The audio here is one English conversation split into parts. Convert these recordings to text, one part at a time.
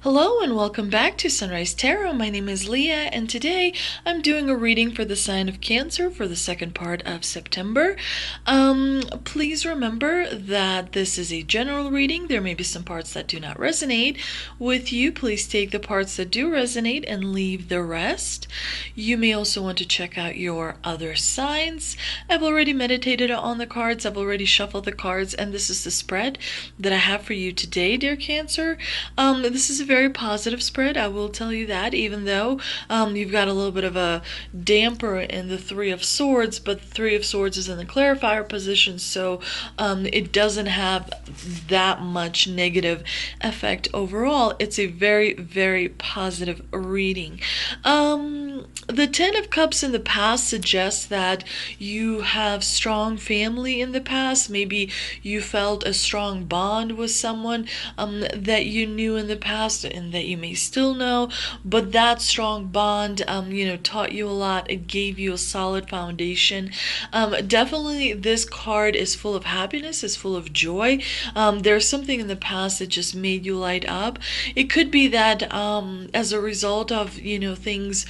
Hello and welcome back to Sunrise Tarot. My name is Leah, and today I'm doing a reading for the sign of Cancer for the second part of September. Please remember that this is a general reading. There may be some parts that do not resonate with you. Please take the parts that do resonate and leave the rest. You may also want to check out your other signs. I've already meditated on the cards. I've already shuffled the cards, and this is the spread that I have for you today, dear Cancer. This is a very positive spread, I will tell you that, even though you've got a little bit of a damper in the Three of Swords, but the Three of Swords is in the clarifier position, so it doesn't have that much negative effect overall. It's a very, very positive reading. The Ten of Cups in the past suggests that you have strong family in the past. Maybe you felt a strong bond with someone that you knew in the past and that you may still know, but that strong bond taught you a lot. It gave you a solid foundation. Definitely this card is full of happiness, is full of joy. There's something in the past that just made you light up. It could be that as a result of things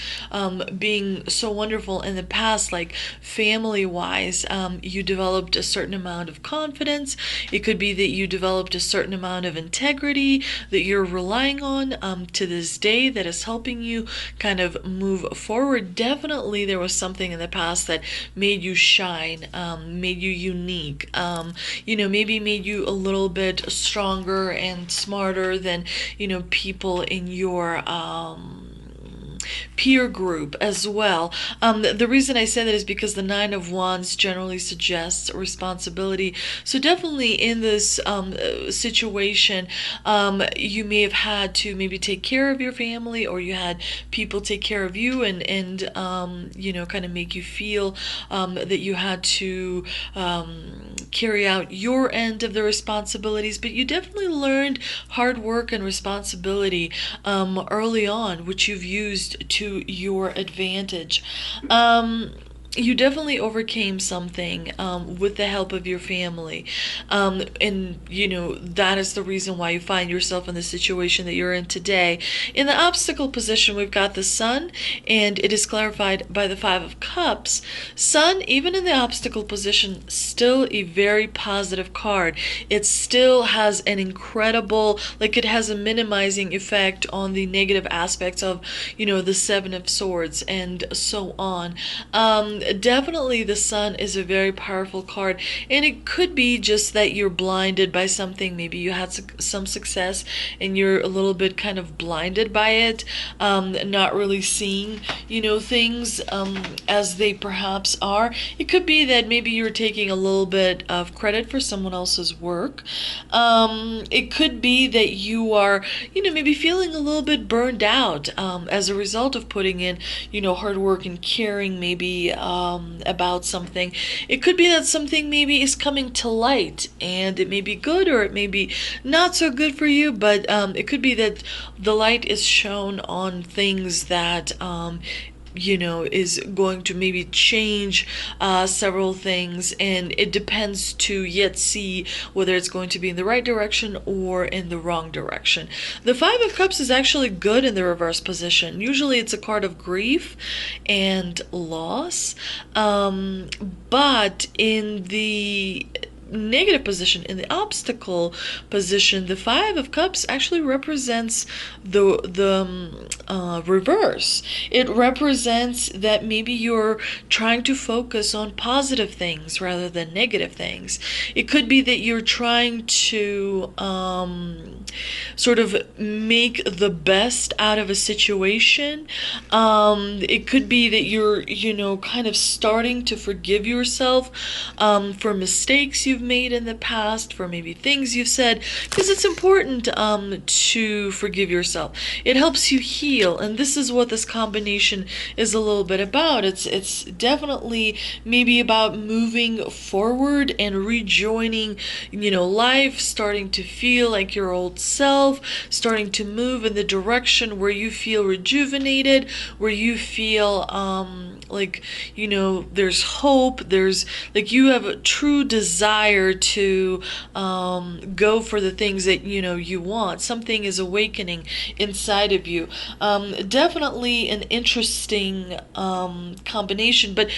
being so wonderful in the past, like family wise, you developed a certain amount of confidence. It could be that you developed a certain amount of integrity that you're relying on to this day that is helping you kind of move forward. Definitely there was something in the past that made you shine, made you unique, maybe made you a little bit stronger and smarter than people in your peer group as well. The reason I say that is because the Nine of Wands generally suggests responsibility. So definitely in this situation, you may have had to maybe take care of your family, or you had people take care of you and kind of make you feel that you had to carry out your end of the responsibilities. But you definitely learned hard work and responsibility early on, which you've used to your advantage. You definitely overcame something with the help of your family. And that is the reason why you find yourself in the situation that you're in today. In the obstacle position, we've got the Sun, and it is clarified by the Five of Cups. Sun, even in the obstacle position, still a very positive card. It still has an incredible, it has a minimizing effect on the negative aspects of, the Seven of Swords and so on. Definitely the Sun is a very powerful card, and it could be just that you're blinded by something. Maybe you had some success and you're a little bit kind of blinded by it, not really seeing things as they perhaps are. It could be that maybe you're taking a little bit of credit for someone else's work. It could be that you are maybe feeling a little bit burned out as a result of putting in hard work and caring maybe about something. It could be that something maybe is coming to light, and it may be good or it may be not so good for you, but it could be that the light is shown on things that is going to maybe change several things, and it depends to yet see whether it's going to be in the right direction or in the wrong direction. The Five of Cups is actually good in the reverse position. Usually it's a card of grief and loss, but in the negative position, in the obstacle position, the Five of Cups actually represents the reverse. It represents that maybe you're trying to focus on positive things rather than negative things. It could be that you're trying to sort of make the best out of a situation. It could be that you're kind of starting to forgive yourself for mistakes you've made in the past, for maybe things you've said, because it's important to forgive yourself. It helps you heal, and this is what this combination is a little bit about. It's definitely maybe about moving forward and rejoining life, starting to feel like your old self, starting to move in the direction where you feel rejuvenated, where you feel like, there's hope, there's like you have a true desire to go for the things that you want. Something is awakening inside of you. Definitely an interesting combination, but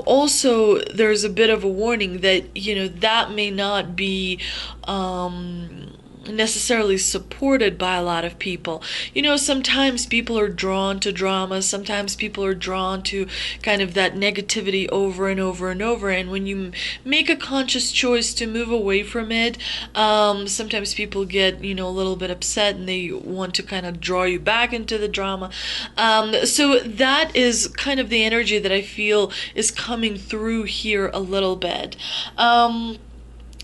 also there's a bit of a warning that that may not be necessarily supported by a lot of people. Sometimes people are drawn to drama, sometimes people are drawn to kind of that negativity over and over and over, and when you make a conscious choice to move away from it, sometimes people get a little bit upset and they want to kind of draw you back into the drama. So that is kind of the energy that I feel is coming through here a little bit.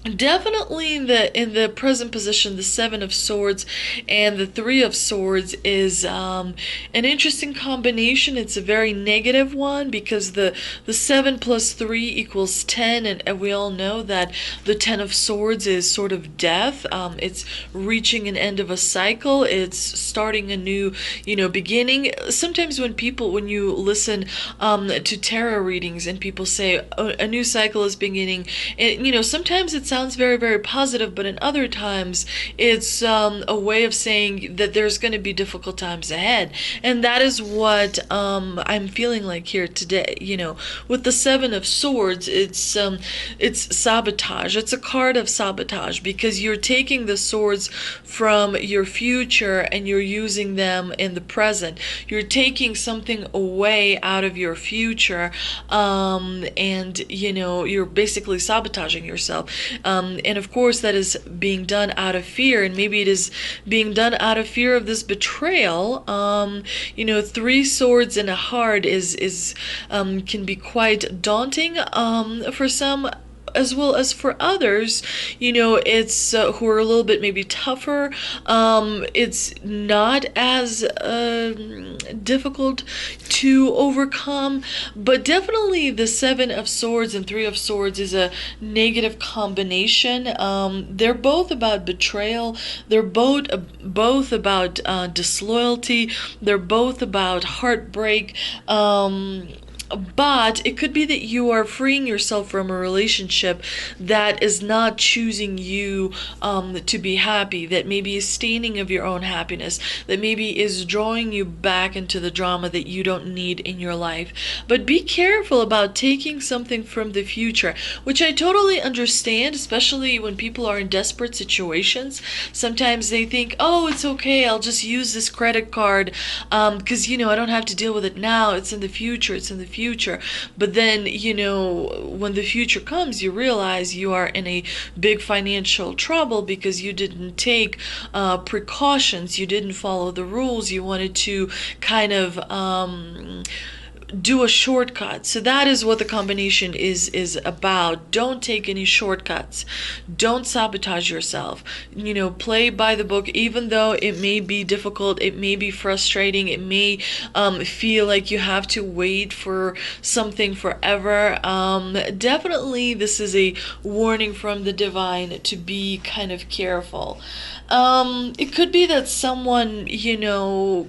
Definitely in the present position, the Seven of Swords and the Three of Swords is an interesting combination. It's a very negative one because the 7 plus 3 equals 10, and we all know that the 10 of Swords is sort of death. It's reaching an end of a cycle. It's starting a new beginning. Sometimes when you listen to tarot readings and people say, oh, a new cycle is beginning, and sometimes it's sounds very, very positive, but in other times it's a way of saying that there's going to be difficult times ahead. And that is what I'm feeling like here today. With the Seven of Swords, it's sabotage. It's a card of sabotage because you're taking the swords from your future and you're using them in the present. You're taking something away out of your future, and you're basically sabotaging yourself. And of course that is being done out of fear, and maybe it is being done out of fear of this betrayal. Three swords in a heart is can be quite daunting for some, as well as for others. It's who are a little bit maybe tougher. It's not as difficult to overcome, but definitely the Seven of Swords and Three of Swords is a negative combination. They're both about betrayal. They're both about disloyalty. They're both about heartbreak. But it could be that you are freeing yourself from a relationship that is not choosing you to be happy, that maybe is staining of your own happiness, that maybe is drawing you back into the drama that you don't need in your life. But be careful about taking something from the future, which I totally understand, especially when people are in desperate situations. Sometimes they think, oh, it's okay, I'll just use this credit card because, I don't have to deal with it now. It's in the future. But then, when the future comes, you realize you are in a big financial trouble because you didn't take precautions, you didn't follow the rules, you wanted to kind of do a shortcut. So that is what the combination is about. Don't take any shortcuts. Don't sabotage yourself. Play by the book, even though it may be difficult, it may be frustrating, it may feel like you have to wait for something forever. Definitely this is a warning from the divine to be kind of careful. It could be that someone,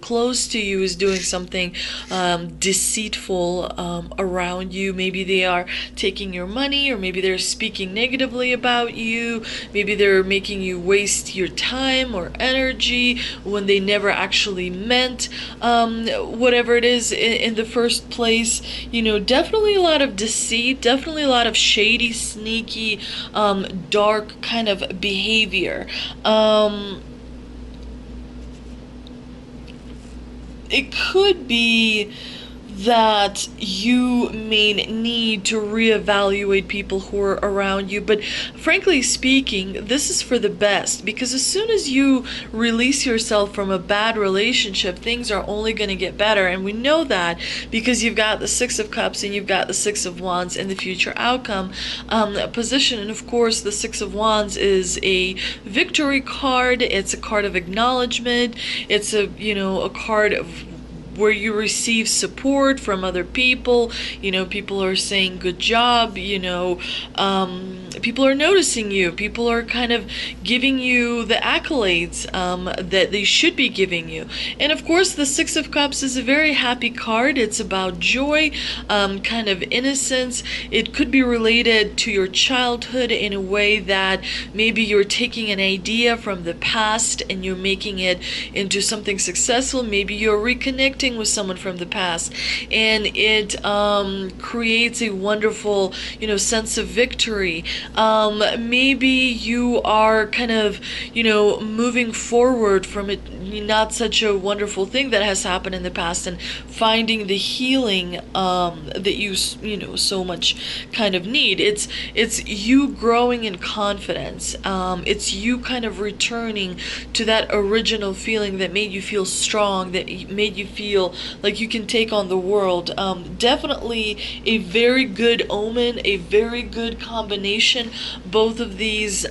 close to you is doing something deceitful around you. Maybe they are taking your money, or maybe they're speaking negatively about you. Maybe they're making you waste your time or energy when they never actually meant whatever it is in the first place. Definitely a lot of deceit, definitely a lot of shady, sneaky, dark kind of behavior. It could be that you may need to reevaluate people who are around you, but frankly speaking, this is for the best, because as soon as you release yourself from a bad relationship, things are only going to get better. And we know that because you've got the Six of Cups and you've got the Six of Wands in the future outcome position. And of course, the Six of Wands is a victory card. It's a card of acknowledgement. It's a card of where you receive support from other people. People are saying good job. People are noticing you. People are kind of giving you the accolades that they should be giving you. And of course, the Six of Cups is a very happy card. It's about joy, kind of innocence. It could be related to your childhood in a way that maybe you're taking an idea from the past and you're making it into something successful. Maybe you're reconnecting with someone from the past, and it creates a wonderful, sense of victory. Maybe you are kind of, moving forward from it, not such a wonderful thing that has happened in the past, and finding the healing that you so much kind of need. It's you growing in confidence. It's you kind of returning to that original feeling that made you feel strong, that made you feel like you can take on the world. Definitely a very good omen, a very good combination, both of these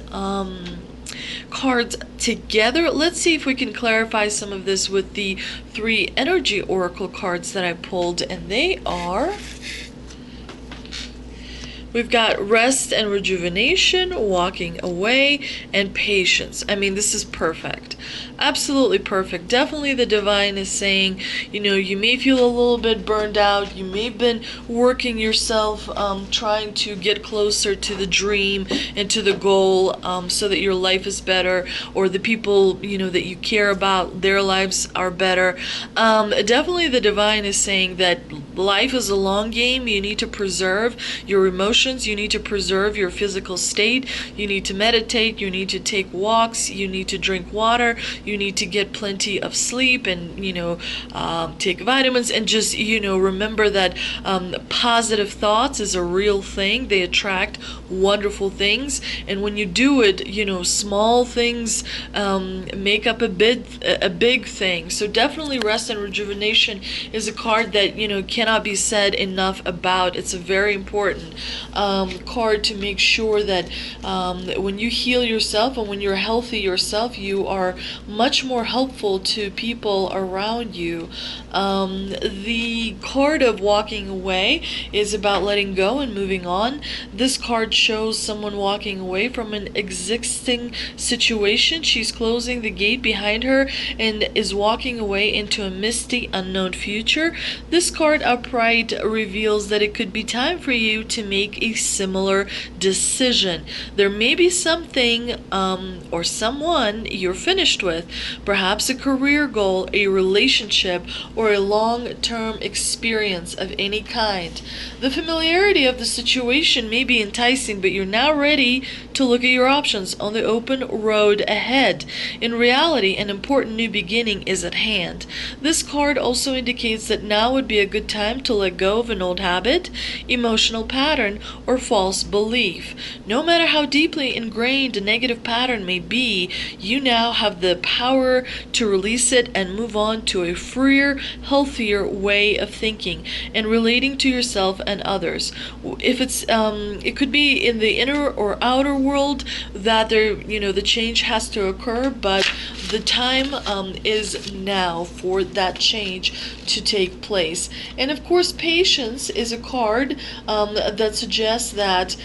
cards together. Let's see if we can clarify some of this with the 3 energy oracle cards that I pulled, and they are... We've got rest and rejuvenation, walking away, and patience. I mean, this is perfect. Absolutely perfect. Definitely the divine is saying, you may feel a little bit burned out. You may have been working yourself, trying to get closer to the dream and to the goal, so that your life is better, or the people, that you care about, their lives are better. Definitely the divine is saying that life is a long game. You need to preserve your emotions. You need to preserve your physical state. You need to meditate. You need to take walks. You need to drink water. You need to get plenty of sleep, and take vitamins, and just remember that positive thoughts is a real thing. They attract wonderful things, and when you do it, small things make up a big thing. So definitely rest and rejuvenation is a card that cannot be said enough about. It's a very important card to make sure that when you heal yourself and when you're healthy yourself, you are much more helpful to people around you. The card of walking away is about letting go and moving on. This card shows someone walking away from an existing situation. She's closing the gate behind her and is walking away into a misty, unknown future. This card upright reveals that it could be time for you to make a similar decision. There may be something or someone you're finished with, perhaps a career goal, a relationship, or a long-term experience of any kind. The familiarity of the situation may be enticing, but you're now ready to look at your options on the open road ahead. In reality, an important new beginning is at hand. This card also indicates that now would be a good time to let go of an old habit, emotional pattern, or false belief. No matter how deeply ingrained a negative pattern may be, you now have the power to release it and move on to a freer, healthier way of thinking and relating to yourself and others. If it's it could be in the inner or outer world that the change has to occur, but the time is now for that change to take place. And of course, patience is a card that suggests that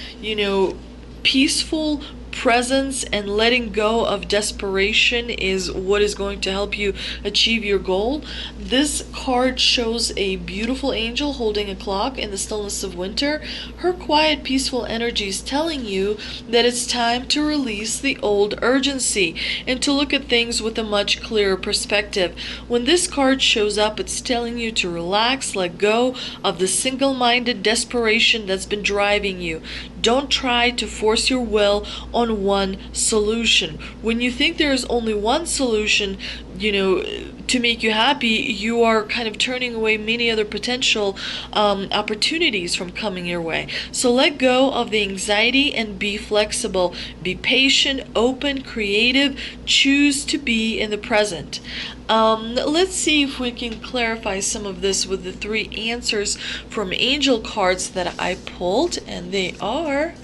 peaceful presence and letting go of desperation is what is going to help you achieve your goal. This card shows a beautiful angel holding a clock in the stillness of winter. Her quiet, peaceful energy is telling you that it's time to release the old urgency and to look at things with a much clearer perspective. When this card shows up, it's telling you to relax, let go of the single-minded desperation that's been driving you. Don't try to force your will on one solution. When you think there is only one solution, to make you happy, you are kind of turning away many other potential opportunities from coming your way. So let go of the anxiety and be flexible. Be patient, open, creative. Choose to be in the present. Let's see if we can clarify some of this with the 3 answers from angel cards that I pulled, and they are: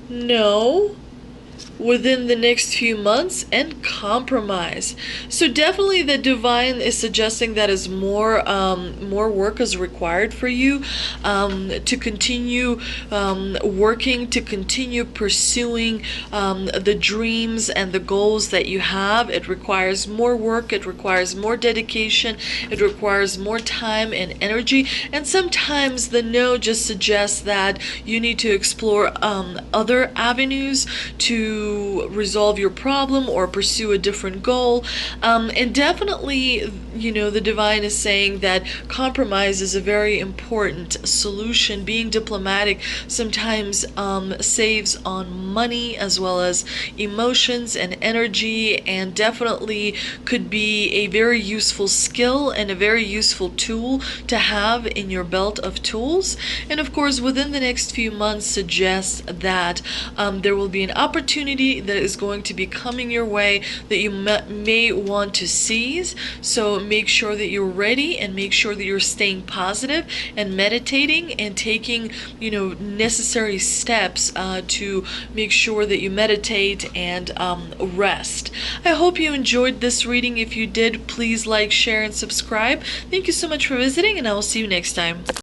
no, within the next few months and compromise. So definitely the divine is suggesting that is more work is required for you to continue working, to continue pursuing the dreams and the goals that you have. It requires more work, it requires more dedication, it requires more time and energy, and sometimes the no just suggests that you need to explore other avenues to resolve your problem or pursue a different goal. And definitely, the divine is saying that compromise is a very important solution. Being diplomatic sometimes saves on money as well as emotions and energy, and definitely could be a very useful skill and a very useful tool to have in your belt of tools. And of course, within the next few months suggests that there will be an opportunity that is going to be coming your way that you may want to seize. So make sure that you're ready, and make sure that you're staying positive and meditating and taking necessary steps to make sure that you meditate and rest. I hope you enjoyed this reading. If you did, please like, share, and subscribe. Thank you so much for visiting, and I will see you next time.